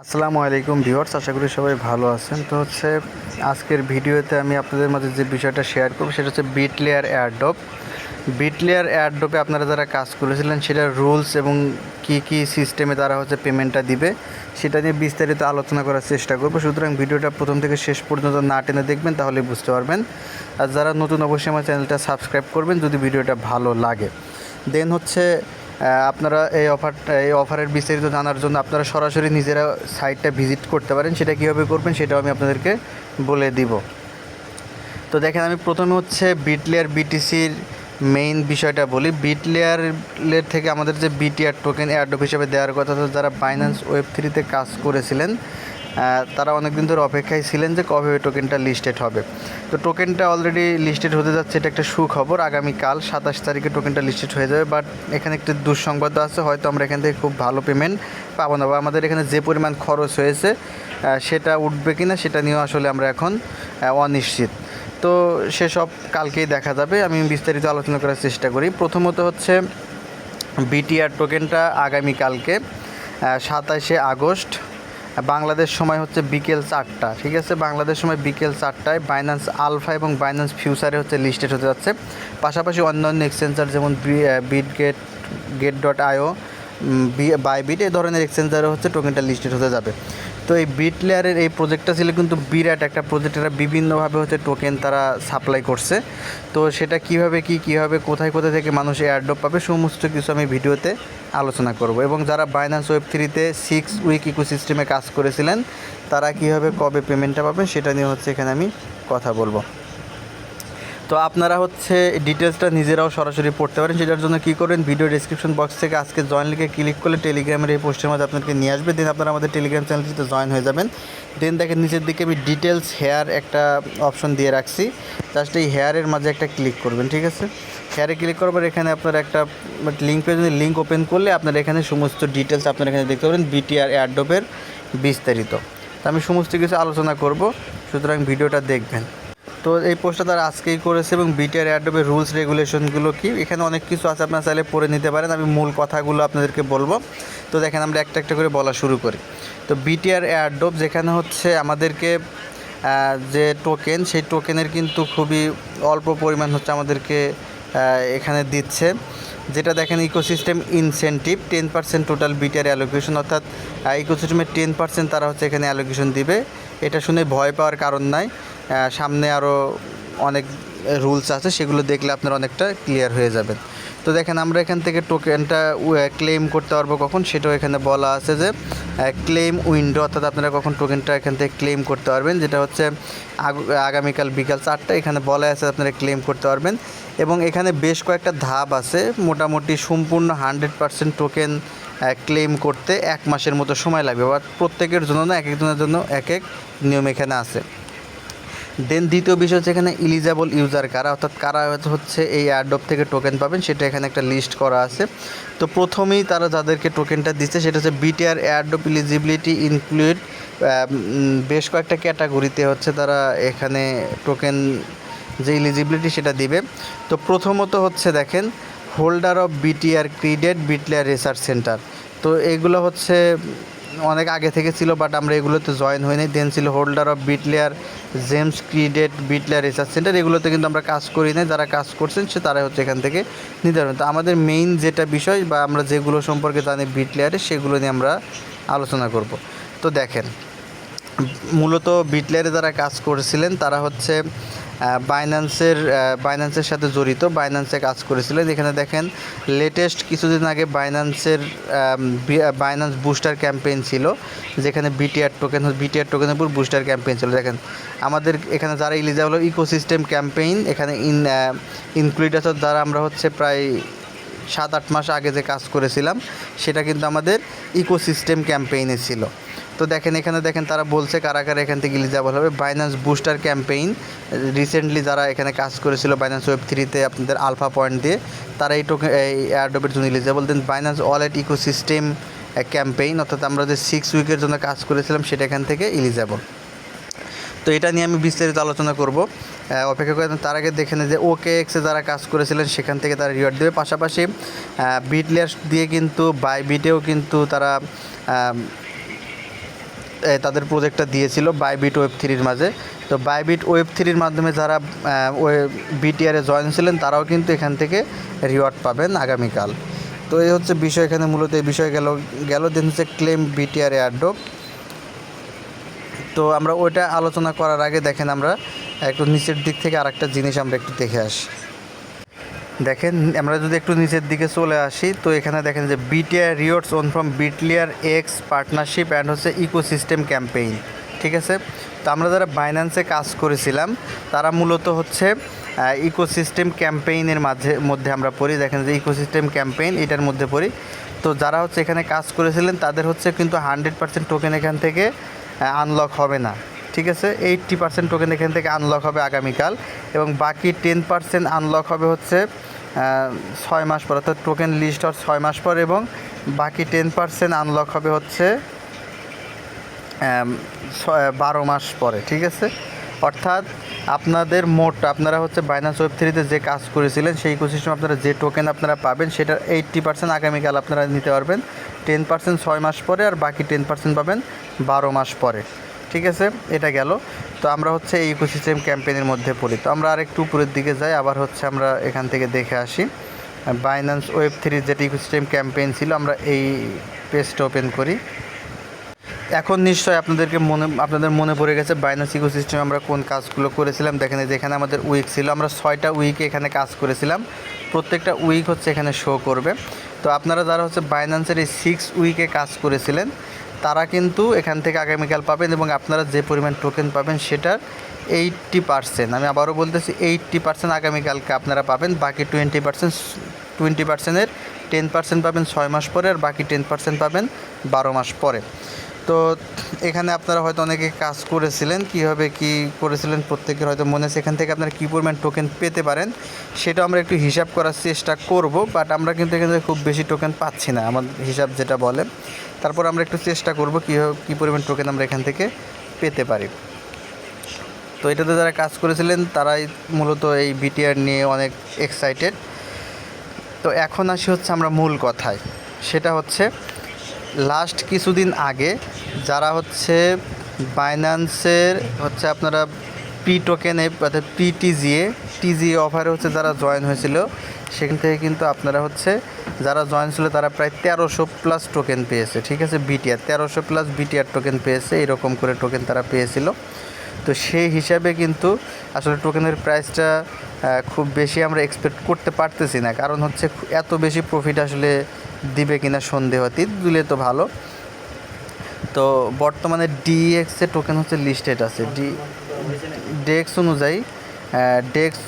আসসালামু আলাইকুম ভিউয়ার্স, আশা করি সবাই ভালো আছেন। তো আজকের ভিডিওতে আমি আপনাদের মাঝে যে বিষয়টা শেয়ার করব সেটা হচ্ছে বিটলেয়ার এয়ারড্রপ। বিটলেয়ার এয়ারড্রপে আপনারা যারা কাজ করেছিলেন সেটার রুলস এবং কি সিস্টেমে তারা পেমেন্টটা দিবে সেটা নিয়ে বিস্তারিত আলোচনা করার চেষ্টা করব। সুতরাং ভিডিওটা প্রথম থেকে শেষ পর্যন্ত না টেনে দেখবেন, তাহলে বুঝতে পারবেন। আর যারা নতুন অবশ্যই আমার চ্যানেলটা সাবস্ক্রাইব করবেন যদি ভিডিওটা ভালো লাগে। দেন আপনারা এই অফারের বিস্তারিত জানার জন্য আপনারা সরাসরি নিজেরা সাইটটা ভিজিট করতে পারেন। সেটা কীভাবে করবেন সেটাও আমি আপনাদেরকে বলে দিব। তো দেখেন, আমি প্রথমে বিটলেয়ার বিটিসির মেইন বিষয়টা বলি। বিটলেয়ারের থেকে আমাদের যে বিটিআর টোকেন এয়ারড্রপ হিসেবে দেওয়ার কথা, যারা বাইন্যান্স ওয়েব3-তে কাজ করেছিলেন তারা অনেক দিন ধরে অপেক্ষায় ছিলেন যে কবে ওই টোকেনটা লিস্টেড হবে। তো টোকেনটা অলরেডি লিস্টেড হতে যাচ্ছে, এটা একটা সুখবর। আগামীকাল 27 তারিখে টোকেনটা লিস্টেড হয়ে যাবে। বাট এখানে একটি দুঃসংবাদ আছে, হয়তো আমরা এখান থেকে খুব ভালো পেমেন্ট পাবো না, বা আমাদের এখানে যে পরিমাণ খরচ হয়েছে সেটা উঠবে কি না সেটা নিয়েও আসলে আমরা এখন অনিশ্চিত। তো সেসব কালকেই দেখা যাবে। আমি বিস্তারিত আলোচনা করার চেষ্টা করি। প্রথমত বিটিআর টোকেনটা আগামীকালকে 27শে আগস্ট বাংলাদেশ সময় বিকেল 4টা, ঠিক আছে, বাংলাদেশ সময় বিকেল 4টায় বাইন্যান্স আলফা এবং বাইন্যান্স ফিউচারে লিস্টেড হতে যাচ্ছে। পাশাপাশি অন্যান্য এক্সচেঞ্জার যেমন গেট.আইও, বাইবিট, এই ধরনের এক্সচেঞ্জারে টোকেনটা লিস্টেড হতে যাবে। তো এই বিটলেয়ারের এই প্রজেক্টটা ছিল কিন্তু বিরাট একটা প্রজেক্ট। এরা বিভিন্নভাবে টোকেন তারা সাপ্লাই করছে। তো সেটা কীভাবে কোথায় থেকে মানুষ এয়ারড্রপ পাবে সমস্ত কিছু আমি ভিডিওতে আলোচনা করব। এবং যারা বাইন্যান্স ওয়েব3-তে 6 উইক ইকোসিস্টেমে কাজ করেছিলেন তারা কীভাবে কবে পেমেন্টটা পাবেন সেটা নিয়ে এখানে আমি কথা বলবো। তো আপনারা ডিটেলসটা নিজেরাও সরাসরি পড়তে পারেন। সেটার জন্য কী করবেন, ভিডিও ডিসক্রিপশন বক্স থেকে আজকে জয়েন লিখে ক্লিক করলে টেলিগ্রামের এই পোস্টের মধ্যে আপনাকে নিয়ে আসবে। দেন আপনারা আমাদের টেলিগ্রাম চ্যানেলটিতে জয়েন হয়ে যাবেন। দেন দেখেন নিচের দিকে আমি ডিটেলস হেয়ার একটা অপশন দিয়ে রাখছি, জাস্ট এই হেয়ারের মাঝে একটা ক্লিক করবেন, ঠিক আছে। হেয়ারে ক্লিক করবার এখানে আপনার একটা লিঙ্ক পেয়ে লিঙ্ক ওপেন করলে আপনার এখানে সমস্ত ডিটেলস আপনারা এখানে দেখতে পাবেন, বিটিআর এয়ারড্রপের বিস্তারিত। তো আমি সমস্ত কিছু আলোচনা করব, সুতরাং ভিডিওটা দেখবেন। তো এই পোস্টটা তারা আজকেই করেছে। এবং বিটিআর এয়ারড্রপের রুলস রেগুলেশনগুলো কি, এখানে অনেক কিছু আছে, আপনারা চাইলে পড়ে নিতে পারেন। আমি মূল কথাগুলো আপনাদেরকে বলবো। তো দেখেন, আমরা একটা একটা করে বলা শুরু করি। তো বিটিআর এয়ারড্রপ যেখানে আমাদেরকে যে টোকেন, সেই টোকেনের কিন্তু খুবই অল্প পরিমাণ আমাদেরকে এখানে দিচ্ছে। যেটা দেখেন ecosystem incentive 10% total BTR allocation, অর্থাৎ ইকোসিস্টেমের 10% তারা এখানে অ্যালোকেশন দিবে। এটা শুনে ভয় পাওয়ার কারণ নাই, সামনে আরও অনেক রুলস আছে, সেগুলো দেখলে আপনারা অনেকটা ক্লিয়ার হয়ে যাবেন। তো দেখেন, আমরা এখান থেকে টোকেনটা ক্লেম করতে পারবো কখন সেটাও এখানে বলা আছে যে ক্লেম উইন্ডো, অর্থাৎ আপনারা কখন টোকেনটা এখান থেকে ক্লেম করতে পারবেন, যেটা আগামীকাল বিকাল 4টা এখানে বলা আছে আপনারা ক্লেম করতে পারবেন। এবং এখানে বেশ কয়েকটা ধাপ আছে। মোটামুটি সম্পূর্ণ 100% টোকেন ক্লেম করতে 1 মাসের মতো সময় লাগবে, বা প্রত্যেকের জন্য না, এক একজনের জন্য এক এক নিয়ম এখানে আছে। দেন দ্বিতীয় বিষয় এখানে এলিজিবল ইউজার কারা, অর্থাৎ কারা এই এয়ারড্রপ থেকে টোকেন পাবেন সেটা এখানে একটা লিস্ট করা আছে। তো প্রথমেই তারা যাদেরকে টোকেনটা দিচ্ছে সেটা বিটিআর এয়ারড্রপ এলিজিবিলিটি ইনক্লুড বেশ কয়েকটা ক্যাটাগরিতে তারা এখানে টোকেন যে এলিজিবিলিটি সেটা দিবে। তো প্রথমত দেখেন, holder of BTR credit Bitlayer research centre. তো এগুলো অনেক আগে থেকে ছিল, বাট আমরা এগুলোতে জয়েন হইনি। দেন ছিল holder of Bitlayer gems credit Bitlayer research centre, এগুলোতে কিন্তু আমরা কাজ করি না। যারা কাজ করছেন তারা এখান থেকে নিতে পারবেন। তো আমাদের মেইন যেটা বিষয় বা আমরা যেগুলো সম্পর্কে জানি বিটলেয়ারে, সেগুলো নিয়ে আমরা আলোচনা করব। তো দেখেন, মূলত বিটলেয়ারে যারা কাজ করেছিলেন তারা বাইন্যান্সের সাথে জড়িত, বাইন্যান্সে কাজ করেছিলেন। এখানে দেখেন, লেটেস্ট কিছুদিন আগে বাইন্যান্স বুস্টার ক্যাম্পেইন ছিল, যেখানে বিটিআর টোকেনের উপর বুস্টার ক্যাম্পেইন ছিল। দেখেন, আমাদের এখানে যারা এলিজিবল ইকোসিস্টেম ক্যাম্পেইন এখানে ইনক্লুড আছে, যারা আমরা প্রায় 7-8 মাস আগে যে কাজ করেছিলাম সেটা কিন্তু আমাদের ইকোসিস্টেম ক্যাম্পেইনে ছিল। তো দেখেন, এখানে দেখেন তারা বলছে কারা কারা এখান থেকে এলিজিবল হবে। বাইন্যান্স বুস্টার ক্যাম্পেইন রিসেন্টলি যারা এখানে কাজ করেছিল বাইন্যান্স ওয়েব3-তে আপনাদের আলফা পয়েন্ট দিয়ে, তারা এই এয়ারড্রপের জন্য এলিজিবল। দেন বাইন্যান্স ওয়ালেট ইকোসিস্টেম ক্যাম্পেইন, অর্থাৎ আমরা যে 6 উইকের জন্য কাজ করেছিলাম সেটা এখান থেকে এলিজিবল। তো এটা নিয়ে আমি বিস্তারিত আলোচনা করব, অপেক্ষা করেন। তার আগে দেখে যে OKX যারা কাজ করেছিলেন সেখান থেকে তারা রিওয়ার্ড দেবে। পাশাপাশি বিটলেয়ার দিয়ে কিন্তু বাইবিটেও কিন্তু তারা তাদের প্রজেক্টটা দিয়েছিল বাইবিট ওয়েব থ্রির মাঝে। তো বাইবিট ওয়েব থ্রির মাধ্যমে যারা বিটিআরে জয়েন ছিলেন তারাও কিন্তু এখান থেকে রিওয়ার্ড পাবেন আগামীকাল। তো এই হচ্ছে বিষয়, এখানে মূলত এই বিষয় গেল দেন হচ্ছে ক্লেম বিটিআর এয়ারড্রপ। তো আমরা ওইটা আলোচনা করার আগে দেখেন আমরা একটু নিচের দিক থেকে আরেকটা জিনিস আমরা একটু দেখে আসি। দেখেন আমরা যদি একটু নিচের দিকে চলে আসি, তো এখানে দেখেন যে BTR rewards won from Bitlayer X partnership and হচ্ছে ইকোসিস্টেম ক্যাম্পেইন। ঠিক আছে, তো আমরা যারা বাইন্যান্সে কাজ করেছিলাম তারা মূলত হচ্ছে ইকোসিস্টেম ক্যাম্পেইনের মধ্যে আমরা পড়ি। দেখেন যে ইকোসিস্টেম ক্যাম্পেইন এটার মধ্যে পড়ি। তো যারা হচ্ছে এখানে কাজ করেছিলেন তাদের হচ্ছে কিন্তু 100% টোকেন এখান থেকে আনলক হবে না। ঠিক আছে, 80% টোকেন এখান থেকে আনলক হবে আগামীকাল, এবং বাকি 10% আনলক হবে হচ্ছে 6 মাস পর, অর্থাৎ টোকেন লিস্ট হওয়ার 6 মাস পর, এবং বাকি 10% আনলক হবে হচ্ছে 12 মাস পরে। ঠিক আছে, অর্থাৎ আপনাদের মোট আপনারা হচ্ছে বাইন্যান্স ওয়েব থ্রিতে যে কাজ করেছিলেন সেই ইকোসিস্টেম আপনারা যে টোকেন আপনারা পাবেন সেটার 80% আগামীকাল আপনারা নিতে পারবেন, 10% 6 মাস পরে, আর বাকি 10% পাবেন 12 মাস পরে। ঠিক আছে, এটা গেল। তো আমরা হচ্ছে এই ইকোসিস্টেম ক্যাম্পেইনের মধ্যে পড়ি। তো আমরা আরেকটু উপরের দিকে যাই, আবার হচ্ছে আমরা এখান থেকে দেখে আসি বাইন্যান্স ওয়েব থ্রির যেটা ইকোসিস্টেম ক্যাম্পেইন ছিল। আমরা এই পেজটা ওপেন করি। এখন নিশ্চয়ই আপনাদের মনে পড়ে গেছে বাইন্যান্স ইকোসিস্টেমে আমরা কোন কাজগুলো করেছিলাম। দেখেন যেখানে আমাদের উইক ছিল, আমরা 6টা উইকে এখানে কাজ করেছিলাম, প্রত্যেকটা উইক হচ্ছে এখানে শো করবে। তো আপনারা যারা হচ্ছে বাইন্যান্সের এই 6 উইকে কাজ করেছিলেন তারা কিন্তু এখান থেকে আগামীকাল পাবেন, এবং আপনারা যে পরিমাণ টোকেন পাবেন সেটার 80%, আমি আবারও বলতেছি 80% আগামীকালকে আপনারা পাবেন। বাকি 20%-এর 10% পাবেন 6 মাস পরে, আর বাকি 10% পাবেন 12 মাস পরে। তো এখানে আপনারা হয়তো অনেকে কাজ করেছিলেন, কীভাবে কী করেছিলেন প্রত্যেকের হয়তো মনে আছে। এখান থেকে আপনারা কী পরিমাণ টোকেন পেতে পারেন সেটা আমরা একটু হিসাব করার চেষ্টা করব, বাট আমরা কিন্তু এখানে খুব বেশি টোকেন পাচ্ছি না আমার হিসাব যেটা বলে। তারপর আমরা একটু চেষ্টা করব কী পরিমাণ টোকেন আমরা এখান থেকে পেতে পারি। তো এটাতে যারা কাজ করেছিলেন তারাই মূলত এই বিটিআর নিয়ে অনেক এক্সাইটেড। তো এখন আসি হচ্ছে আমরা মূল কথায়, সেটা হচ্ছে লাস্ট কিছুদিন আগে যারা হচ্ছে বাইন্যান্সের হচ্ছে আপনারা পি টোকেনে অর্থাৎ টিজিএ অফারে হচ্ছে যারা জয়েন হয়েছিল সেখান থেকে কিন্তু আপনারা হচ্ছে যারা জয়েন ছিল তারা প্রায় 1300+ টোকেন পেয়েছে। ঠিক আছে, বিটিআর 1300+ বিটিআর টোকেন পেয়েছে, এরকম করে টোকেন তারা পেয়েছিল। তো সেই হিসাবে কিন্তু আসলে টোকেনের প্রাইসটা খুব বেশি আমরা এক্সপেক্ট করতে পারতেছি না, কারণ হচ্ছে এত বেশি প্রফিট আসলে দিবে কিনা সন্দেহাতীত, দিলে তো ভালো। তো বর্তমানে ডিএক্সের টোকেন হচ্ছে লিস্টেড আছে, ডেক্স অনুযায়ী ডেক্স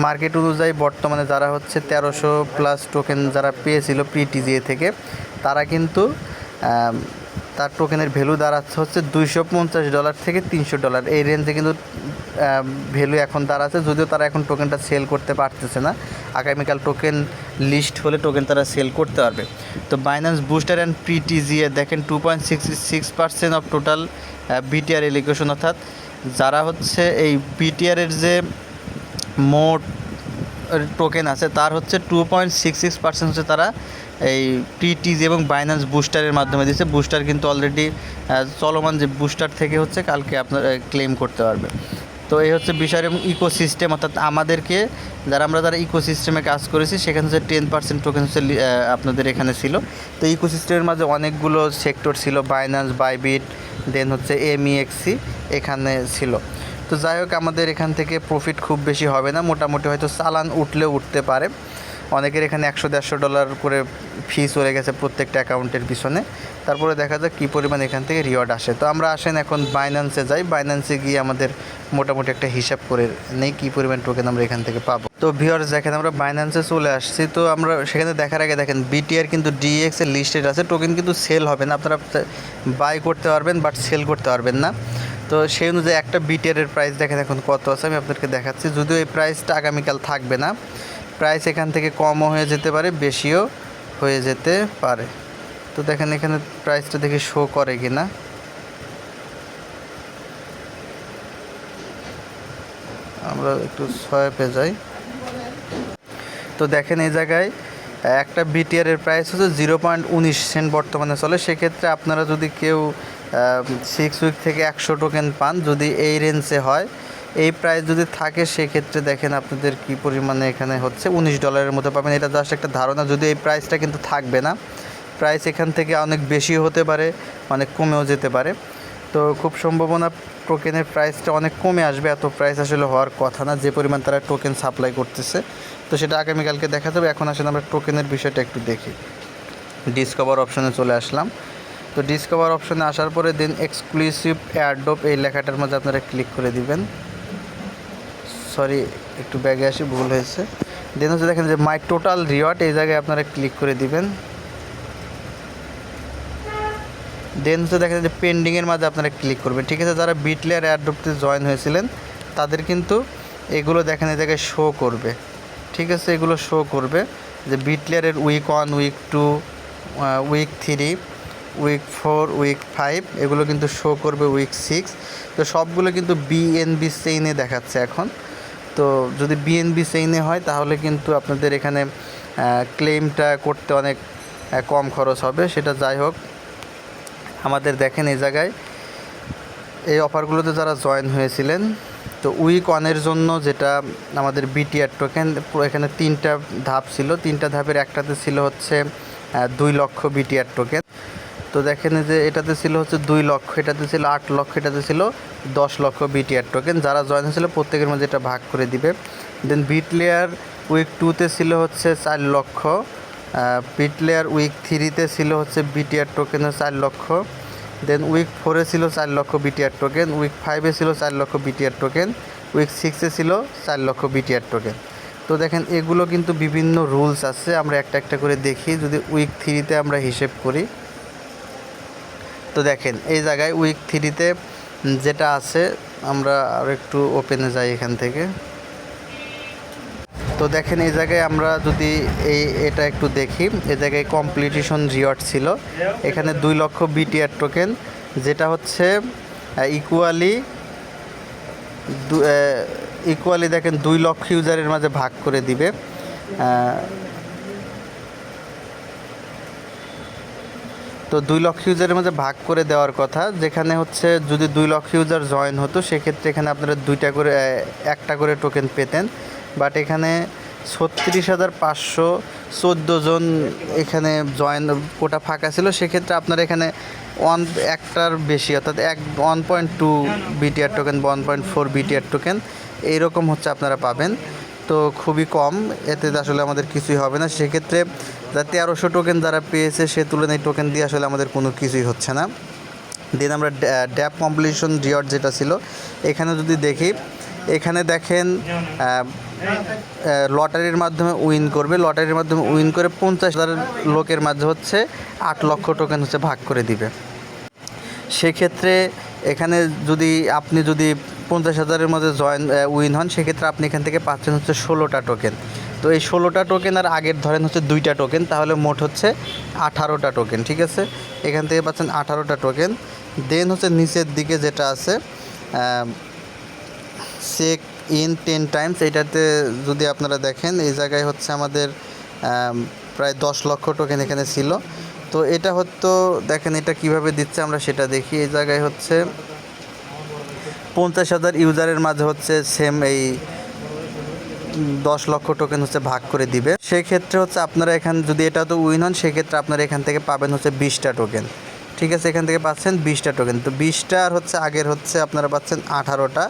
মার্কেট অনুযায়ী বর্তমানে যারা হচ্ছে 1300+ টোকেন যারা পেয়েছিল পিটিজিএ থেকে তারা কিন্তু তার টোকেনের ভ্যালু দাঁড়াচ্ছে হচ্ছে $250 থেকে $300, এই রেঞ্জে কিন্তু ভ্যালু এখন দাঁড়াচ্ছে। যদিও তারা এখন টোকেনটা সেল করতে পারতেছে না, আগামীকাল টোকেন লিস্ট হলে টোকেন তারা সেল করতে পারবে। তো বাইন্যান্স বুস্টার অ্যান্ড পিটিজিএ দেখেন 2.66% অফ টোটাল বিটিআর এলিগেশন, অর্থাৎ যারা হচ্ছে এই বিটিআরের যে মোট টোকেন আছে তার হচ্ছে 2.66% হচ্ছে তারা এই পিটিজি এবং বাইন্যান্স বুস্টারের মাধ্যমে দিচ্ছে। বুস্টার কিন্তু অলরেডি চলমান, যে বুস্টার থেকে হচ্ছে কালকে আপনারা ক্লেম করতে পারবে। তো এই হচ্ছে বিষয়। এবং ইকোসিস্টেম অর্থাৎ আমাদেরকে যারা ইকোসিস্টেমে কাজ করেছি সেখানে হচ্ছে 10% টোকেন হচ্ছে আপনাদের এখানে ছিল। তো ইকোসিস্টেমের মাঝে অনেকগুলো সেক্টর ছিল, বাইন্যান্স, বাইবিট, দেন হচ্ছে এমইএক্সি এখানে ছিল। তো যাই হোক, আমাদের এখান থেকে প্রফিট খুব বেশি হবে না, মোটামুটি হয়তো চালান উঠলেও উঠতে পারে। অনেকের এখানে $100-150 করে ফি চলে গেছে প্রত্যেকটা অ্যাকাউন্টের পিছনে। তারপরে দেখা যাক কী পরিমাণ এখান থেকে রিওয়ার্ড আসে। তো আমরা আসেন এখন বাইন্যান্সে যাই, বাইন্যান্সে গিয়ে আমাদের মোটামুটি একটা হিসাব করে নেই কী পরিমাণ টোকেন আমরা এখান থেকে পাবো। তো ভিউয়ার্স দেখেন আমরা বাইন্যান্সে চলে আসছি। তো আমরা সেখানে দেখার আগে দেখেন বিটিআর কিন্তু ডিএক্সের লিস্টেড আছে, টোকেন কিন্তু সেল হবে না, আপনারা বাই করতে পারবেন বাট সেল করতে পারবেন না। তো সেই অনুযায়ী একটা বিটিআরের প্রাইস দেখেন এখন কত আছে, আমি আপনাদেরকে দেখাচ্ছি। যদিও এই প্রাইসটা আগামীকাল থাকবে না, প্রাইস এখান থেকে কমও হয়ে যেতে পারে, বেশিও হয়ে যেতে পারে। তো দেখেন এখানে প্রাইসটা দেখে শো করে কি না। আমরা একটু সোয়াপে যাই। তো দেখেন এই জায়গায় একটা বিটিআরের প্রাইস হচ্ছে 0.19 সেন্ট বর্তমানে চলে। সেক্ষেত্রে আপনারা যদি কেউ 6 উইক থেকে 100 টোকেন পান। যদি এই রেঞ্জে হয়, এই প্রাইস যদি থাকে, সেক্ষেত্রে দেখেন আপনাদের কি পরিমাণে এখানে হচ্ছে $19 মতো পাবেন। এটা জাস্ট একটা ধারণা, যদি এই প্রাইসটা কিন্তু থাকবে না, প্রাইস এখান থেকে অনেক বেশি হতে পারে, অনেক কমেও যেতে পারে। তো খুব সম্ভাবনা টোকেনের প্রাইসটা অনেক কমে আসবে, এত প্রাইস আসলে হওয়ার কথা না, যে পরিমাণ তারা টোকেন সাপ্লাই করতেছে। তো সেটা আগামীকালকে দেখা যাবে। এখন আসলে আমরা টোকেনের বিষয়টা একটু দেখি। ডিসকভার অপশনে চলে আসলাম। তো ডিসকভার অপশনে আসার পরে দেন এক্সক্লুসিভ এয়ারড্রপ এই লেখাটার মধ্যে আপনারা ক্লিক করে দিবেন। সরি, একটু ব্যাগে আসি, ভুল হয়েছে। দেন হচ্ছে দেখেন যে মাই টোটাল রিওয়ার্ড, এই জায়গায় আপনারা ক্লিক করে দিবেন। দেন হচ্ছে দেখেন যে পেন্ডিংয়ের মাঝে আপনারা ক্লিক করবেন। ঠিক আছে, যারা বিটলেয়ার এয়ারড্রপতে জয়েন হয়েছিলেন তাদের কিন্তু এগুলো দেখেন এই জায়গায় শো করবে। ঠিক আছে, এগুলো শো করবে যে বিটলেয়ারের week 1, week 2, week 3, week 4, week 5, এগুলো কিন্তু শো করবে উইক 6। তো সবগুলো কিন্তু বিএনবি চেইনে দেখাচ্ছে এখন। তো যদি বিএনবি চেইনে হয় তাহলে কিন্তু আপনাদের এখানে ক্লেমটা করতে অনেক কম খরচ হবে। সেটা যাই হোক, আমাদের দেখেন এই জায়গায় এই অফারগুলোতে যারা জয়েন হয়েছিলেন, তো উইক 1-এর জন্য যেটা আমাদের বিটিআর টোকেন, এখানে 3টা ধাপ ছিল। 3টা ধাপের একটাতে ছিল হচ্ছে 2 লক্ষ বিটিআর টোকেন। তো দেখেন যে এটাতে ছিল হচ্ছে 2 লক্ষ, এটাতে ছিল 8 লক্ষ, এটাতে ছিল 10 লক্ষ বিটিআর টোকেন। যারা জয়েন হয়েছিল প্রত্যেকের মধ্যে এটা ভাগ করে দিবে। দেন বিটলেয়ার উইক 2-তে ছিল হচ্ছে 4 লক্ষ, বিটলেয়ার উইক 3-তে ছিল হচ্ছে বিটিআর টোকেনের 4 লক্ষ। দেন উইক 4-এ ছিল 4 লক্ষ বিটিআর টোকেন, উইক 5-এ ছিল 4 লক্ষ বিটিআর টোকেন, উইক 6-এ ছিল 4 লক্ষ বিটিআর টোকেন। তো দেখেন এগুলো কিন্তু বিভিন্ন রুলস আছে, আমরা একটা একটা করে দেখি। যদি উইক 3-তে আমরা হিসেব করি, তো দেখেন এই জায়গায় উইক 3-তে যেটা আছে, আমরা আর একটু ওপেনে যাই এখান থেকে। তো দেখেন এই জায়গায় আমরা যদি এটা একটু দেখি, এই জায়গায় কমপ্লিটেশন রিওয়ার্ড ছিল এখানে 2 লক্ষ বিটিআর টোকেন, যেটা হচ্ছে ইকুয়ালি দেখেন 2 লক্ষ ইউজারের মাঝে ভাগ করে দিবে। তো 2 লক্ষ ইউজারের মধ্যে ভাগ করে দেওয়ার কথা, যেখানে হচ্ছে যদি 2 লক্ষ ইউজার জয়েন হতো, সেক্ষেত্রে এখানে আপনারা একটা করে টোকেন পেতেন। বাট এখানে 36,514 জন এখানে জয়েন কোটা ফাঁকা ছিল। সেক্ষেত্রে আপনারা এখানে একটার বেশি, অর্থাৎ 1.2 বিটিআর টোকেন বা 1.4 বিটিআর টোকেন এইরকম হচ্ছে আপনারা পাবেন। তো খুবই কম, এতে আসলে আমাদের কিছুই হবে না। সেক্ষেত্রে 1300 টোকেন যারা পেয়েছে সে তুলনায় টোকেন দিয়ে আসলে আমাদের কোনো কিছুই হচ্ছে না। দেন আমরা ড্যাপ কমপ্লিশন রিওয়ার্ড যেটা ছিল, এখানে যদি দেখি, এখানে দেখেন লটারির মাধ্যমে উইন করবে। লটারির মাধ্যমে উইন করে 50,000 লোকের মাঝে হচ্ছে 8 লক্ষ টোকেন হচ্ছে ভাগ করে দিবে। সেক্ষেত্রে এখানে আপনি যদি 50,000-এর মধ্যে উইন হন, সেক্ষেত্রে আপনি এখান থেকে পাচ্ছেন হচ্ছে 16টা টোকেন। তো এই 16টা টোকেন আর আগের ধরেন হচ্ছে 2টা টোকেন, তাহলে মোট হচ্ছে 18টা টোকেন। ঠিক আছে, এখান থেকে পাচ্ছেন 18টা টোকেন। দেন হচ্ছে নিচের দিকে যেটা আছে চেক ইন 10 টাইমস, এইটাতে যদি আপনারা দেখেন এই জায়গায় হচ্ছে আমাদের প্রায় 10 লক্ষ টোকেন এখানে ছিল। তো এটা হয়তো দেখেন এটা কিভাবে দিচ্ছে আমরা সেটা দেখি। এই জায়গায় হচ্ছে 50,000 ইউজারের মাঝে হচ্ছে সেম এই 10 লক্ষ টোকেন হচ্ছে ভাগ করে দিবে। সেই ক্ষেত্রে হচ্ছে আপনারা এখানে যদি এটা তো উইন হন, সেক্ষেত্রে আপনারা এখান থেকে পাবেন হচ্ছে 20টা টোকেন। ঠিক আছে, এখান থেকে পাচ্ছেন 20টা টোকেন। তো 20টা আর হচ্ছে আগের হচ্ছে আপনারা পাচ্ছেন 18টা,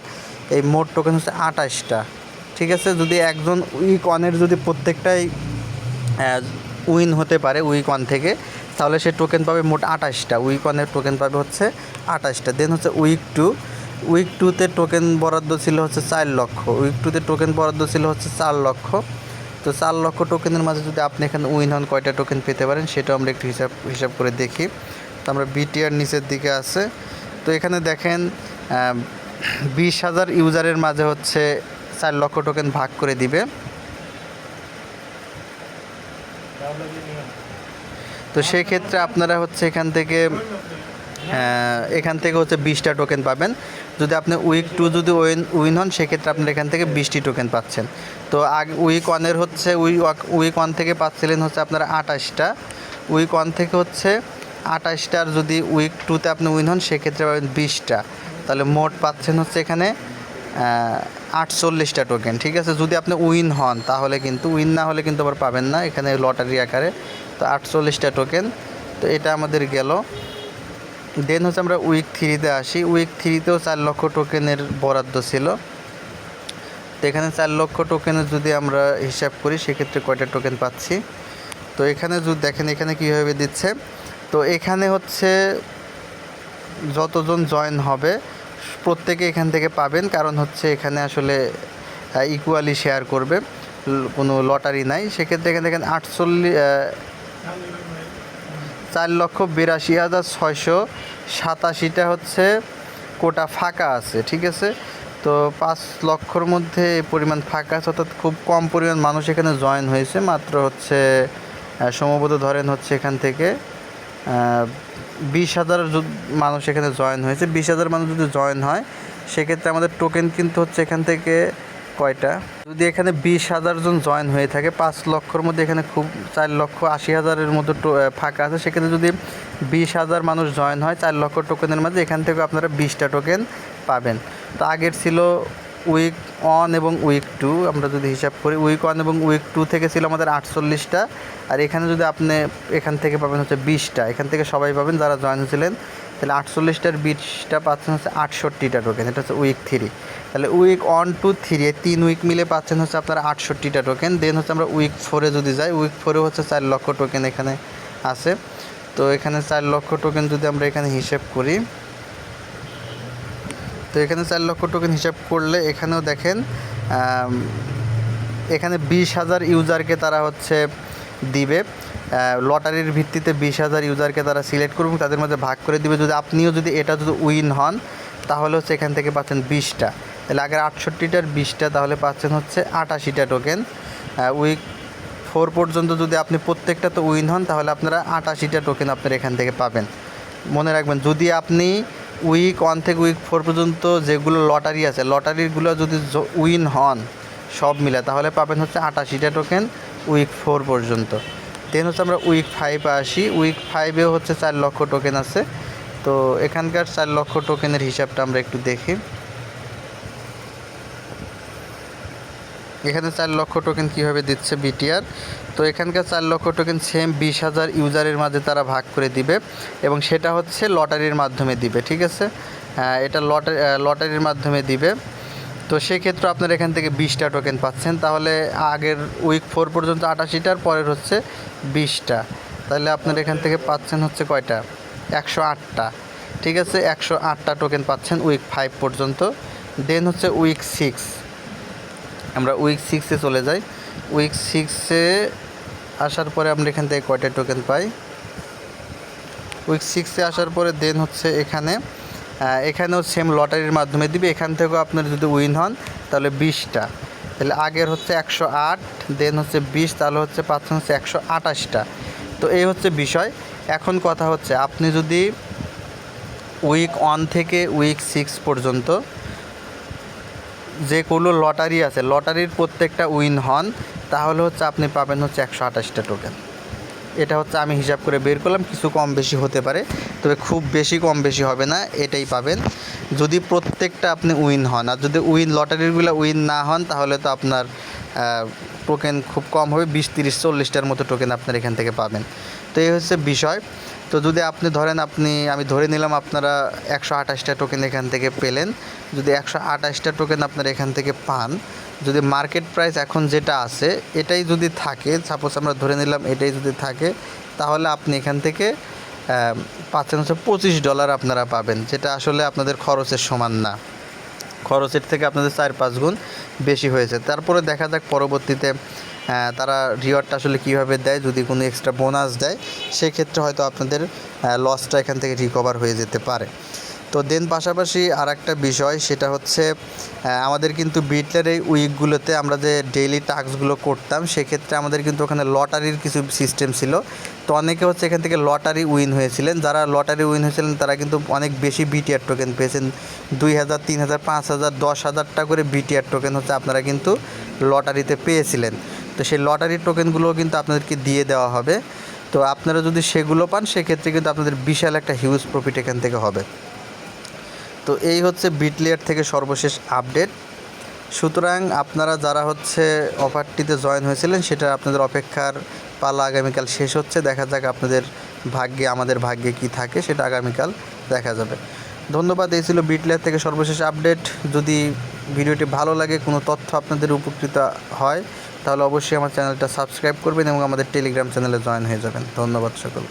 এই মোট টোকেন হচ্ছে 28টা। ঠিক আছে, যদি একজন উইক 1-এর যদি প্রত্যেকটাই উইন হতে পারে উইক 1 থেকে, তাহলে সে টোকেন পাবে মোট 28টা। উইক 1-এর টোকেন পাবে হচ্ছে 28টা। দেন হচ্ছে উইক 2-তে টোকেন বরাদ্দ ছিল হচ্ছে 4 লক্ষ। উইক 2-তে টোকেন বরাদ্দ ছিল হচ্ছে 4 লক্ষ। তো 4 লক্ষ টোকেনের মাঝে যদি আপনি এখানে উইন হন, কয়টা টোকেন পেতে পারেন সেটাও আমরা একটু হিসাব করে দেখি। তো আমরা বিটিআর নিচের দিকে আছে। তো এখানে দেখেন 20,000 ইউজারের মাঝে হচ্ছে 4 লক্ষ টোকেন ভাগ করে দিবে। তো সেই ক্ষেত্রে আপনারা হচ্ছে এখান থেকে হচ্ছে 20টা টোকেন পাবেন। যদি আপনি উইক 2 যদি উইন হন, সেক্ষেত্রে আপনারা এখান থেকে 20টি টোকেন পাচ্ছেন। তো উইক 1-এর হচ্ছে উইক 1 থেকে পাচ্ছিলেন হচ্ছে আপনারা 28টা। উইক 1 থেকে হচ্ছে 28টার যদি উইক 2তে আপনি উইন হন সেক্ষেত্রে পাবেন 20টা, তাহলে মোট পাচ্ছেন হচ্ছে এখানে 48টা টোকেন। ঠিক আছে, যদি আপনি উইন হন তাহলে, কিন্তু উইন না হলে কিন্তু আবার পাবেন না এখানে লটারি আকারে। তো 48টা টোকেন, তো এটা আমাদের গেল। দেন হচ্ছে আমরা উইক 3তে আসি। উইক 3তেও 4 লক্ষ টোকেনের বরাদ্দ ছিল। তো এখানে 4 লক্ষ টোকেনের যদি আমরা হিসাব করি সেক্ষেত্রে কয়টা টোকেন পাচ্ছি। তো এখানে যদি দেখেন এখানে কীভাবে দিচ্ছে, তো এখানে হচ্ছে যতজন জয়েন হবে প্রত্যেকে এখান থেকে পাবেন, কারণ হচ্ছে এখানে আসলে ইকুয়ালি শেয়ার করবে, কোনো লটারি নাই। সেক্ষেত্রে এখানে দেখেন 4,82,687টা হচ্ছে কোটা ফাঁকা আছে। ঠিক আছে, তো 5 লক্ষর মধ্যে এই পরিমাণ ফাঁকা আছে, অর্থাৎ খুব কম পরিমাণ মানুষ এখানে জয়েন হয়েছে। মাত্র হচ্ছে সম্ভবত ধরেন হচ্ছে এখান থেকে 20,000 মানুষ এখানে জয়েন হয়েছে। 20,000 মানুষ যদি জয়েন হয় সেক্ষেত্রে আমাদের টোকেন কিন্তু হচ্ছে এখান থেকে কয়টা, যদি এখানে 20,000 জন জয়েন হয়ে থাকে 5 লক্ষর মধ্যে এখানে খুব 4,80,000-এর মতো ফাঁকা আছে। সেক্ষেত্রে যদি 20,000 মানুষ জয়েন হয় 4 লক্ষ টোকেনের মাঝে, এখান থেকে আপনারা 20টা টোকেন পাবেন। তো আগের ছিল উইক 1 এবং উইক 2, আমরা যদি হিসাব করি উইক 1 এবং উইক 2 থেকে ছিল আমাদের 48টা, আর এখানে যদি আপনি এখান থেকে পাবেন হচ্ছে 20টা, এখান থেকে সবাই পাবেন যারা জয়েন হয়েছিলেন। তাহলে 48টার 20টা পাচ্ছেন হচ্ছে 68টা টোকেন, এটা হচ্ছে উইক 3। তাহলে উইক 1, 2, 3 এই 3 উইক মিলে পাচ্ছেন হচ্ছে আপনারা 68টা টোকেন। দেন হচ্ছে আমরা উইক 4-এ যদি যাই, উইক 4-এ হচ্ছে 4 লক্ষ টোকেন এখানে আছে। তো এখানে 4 লক্ষ টোকেন যদি আমরা এখানে হিসেব করি, তো এখানে 4 লক্ষ টোকেন হিসাব করলে এখানেও দেখেন এখানে 20,000 ইউজারকে তারা হচ্ছে দিবে, লটারির ভিত্তিতে 20,000 ইউজারকে তারা সিলেক্ট করবে, তাদের মধ্যে ভাগ করে দিবে। যদি আপনিও যদি এটা যদি উইন হন তাহলে হচ্ছে এখান থেকে পাচ্ছেন 20টা, তাহলে আগের 68টার 20টা, তাহলে পাচ্ছেন হচ্ছে 88টা টোকেন। উইক 4 পর্যন্ত যদি আপনি প্রত্যেকটা তো উইন হন তাহলে আপনারা 88টা টোকেন আপনারা এখান থেকে পাবেন। মনে রাখবেন, যদি আপনি উইক 1 থেকে উইক 4 পর্যন্ত যেগুলো লটারি আছে লটারিগুলো যদি উইন হন সব মিলে তাহলে পাবেন হচ্ছে 88টা টোকেন উইক 4 পর্যন্ত। দেন হচ্ছে আমরা উইক 5-এ আসি। উইক 5-এও হচ্ছে 4 লক্ষ টোকেন আছে। তো এখানকার 4 লক্ষ টোকেনের হিসাবটা আমরা একটু দেখি। এখানে 4 লক্ষ টোকেন কীভাবে দিচ্ছে বিটিআর। তো এখানকার 4 লক্ষ টোকেন সেম 20,000 ইউজারের মাঝে তারা ভাগ করে দিবে, এবং সেটা হচ্ছে লটারির মাধ্যমে দিবে। ঠিক আছে, এটা লটারির মাধ্যমে দিবে। তো সেক্ষেত্রে আপনারা এখান থেকে 20টা টোকেন পাচ্ছেন। তাহলে আগের উইক 4 পর্যন্ত 88টার পরের হচ্ছে 20টা, তাহলে আপনারা এখান থেকে পাচ্ছেন হচ্ছে কয়টা, 108টা। ঠিক আছে, 108টা টোকেন পাচ্ছেন উইক 5 পর্যন্ত। দেন হচ্ছে উইক 6, আমরা উইক 6-এ চলে যাই। উইক 6-এ আসার পরে আমরা এখান থেকে কয়টা টোকেন পাই, উইক 6-এ আসার পরে দেন হচ্ছে এখানেও সেম লটারির মাধ্যমে দিবে। এখান থেকেও আপনার যদি উইন হন তাহলে 20টা, তাহলে আগের হচ্ছে 108, দেন হচ্ছে 20, তাহলে হচ্ছে পাচ্ছেন হচ্ছে 128টা। তো এই হচ্ছে বিষয়। এখন কথা হচ্ছে আপনি যদি উইক 1 থেকে উইক 6 পর্যন্ত যে কোনো লটারি আছে লটারির প্রত্যেকটা উইন হন তাহলে হচ্ছে আপনি পাবেন হচ্ছে 128টা টোকেন। এটা হচ্ছে আমি হিসাব করে বের করলাম, কিছু কম বেশি হতে পারে, তবে খুব বেশি কম বেশি হবে না, এটাই পাবেন যদি প্রত্যেকটা আপনি উইন হন। আর যদি লটারিগুলো উইন না হন তাহলে তো আপনার টোকেন খুব কম হবে, 20, 30, 40টার মতো টোকেন আপনার এখান থেকে পাবেন। তো এই হচ্ছে বিষয়। তো যদি আপনি ধরেন আমি ধরে নিলাম আপনারা 128টা টোকেন এখান থেকে পেলেন। যদি 128টা টোকেন আপনারা এখান থেকে পান, যদি মার্কেট প্রাইস এখন যেটা আছে এটাই যদি থাকে, সাপোজ আমরা ধরে নিলাম এটাই যদি থাকে, তাহলে আপনি এখান থেকে পাচ্ছেন হচ্ছে $25 আপনারা পাবেন, যেটা আসলে আপনাদের খরচের সমান না, খরচের থেকে আপনাদের 4-5 গুণ বেশি হয়েছে। তারপরে দেখা যাক পরবর্তীতে তারা রিওয়ার্ডটা আসলে কীভাবে দেয়, যদি কোনো এক্সট্রা বোনাস দেয় সেক্ষেত্রে হয়তো আপনাদের লসটা এখান থেকে রিকভার হয়ে যেতে পারে। তো দেন পাশাপাশি আর একটা বিষয়, সেটা হচ্ছে আমাদের কিন্তু বিটলের এই উইকগুলোতে আমরা যে ডেইলি টাস্কগুলো করতাম সেক্ষেত্রে আমাদের কিন্তু ওখানে লটারির কিছু সিস্টেম ছিল। তো অনেকে হচ্ছে এখান থেকে লটারি উইন হয়েছিলেন, যারা লটারি উইন হয়েছিলেন তারা কিন্তু অনেক বেশি বিটিআর টোকেন পেয়েছেন, 2,000, 3,000, 5,000, 10,000টা করে বিটিআর টোকেন হচ্ছে আপনারা কিন্তু লটারিতে পেয়েছিলেন। তো সেই লটারির টোকেনগুলোও কিন্তু আপনাদেরকে দিয়ে দেওয়া হবে। তো তো আপনারা যদি সেগুলো পান সেক্ষেত্রে কিন্তু আপনাদের বিশাল একটা হিউজ প্রফিট এখান থেকে হবে। তো এই হচ্ছে বিটলেয়ার থেকে সর্বশেষ আপডেট। সুতরাং আপনারা যারা হচ্ছে অফারটিতে জয়েন হয়েছিলেন সেটা আপনাদের অপেক্ষার পালা আগামীকাল শেষ হচ্ছে। দেখা যাক আপনাদের ভাগ্যে আমাদের ভাগ্যে কি থাকে সেটা আগামীকাল দেখা যাবে। ধন্যবাদ। এই ছিল বিটলেয়ার থেকে সর্বশেষ আপডেট। যদি ভিডিওটি ভালো লাগে, কোনো তথ্য আপনাদের উপকৃত হয়, তাহলে অবশ্যই আমার চ্যানেলটা সাবস্ক্রাইব করবেন এবং আমাদের টেলিগ্রাম চ্যানেলে জয়েন হয়ে যাবেন। ধন্যবাদ সকল।